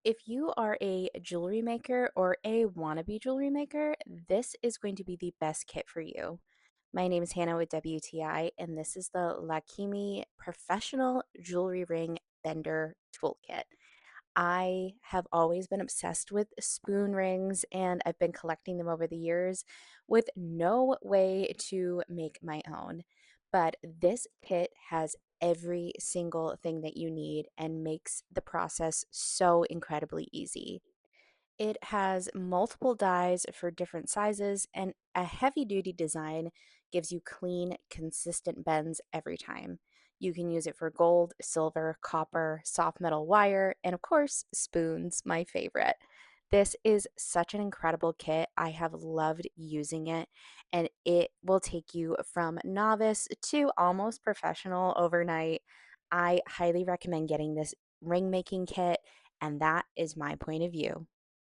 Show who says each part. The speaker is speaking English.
Speaker 1: If you are a jewelry maker or a wannabe jewelry maker, this is going to be the best kit for you. My name is Hannah with WTI, and this is the Lakimi Professional Jewelry Ring Bender Toolkit. I have always been obsessed with spoon rings and I've been collecting them over the years with no way to make my own. But this kit has every single thing that you need and makes the process so incredibly easy. It has multiple dies for different sizes, and a heavy duty design gives you clean, consistent bends every time. You can use it for gold, silver, copper, soft metal wire, and of course, spoons, my favorite. This is such an incredible kit. I have loved using it, and it will take you from novice to almost professional overnight. I highly recommend getting this ring making kit, and that is my point of view.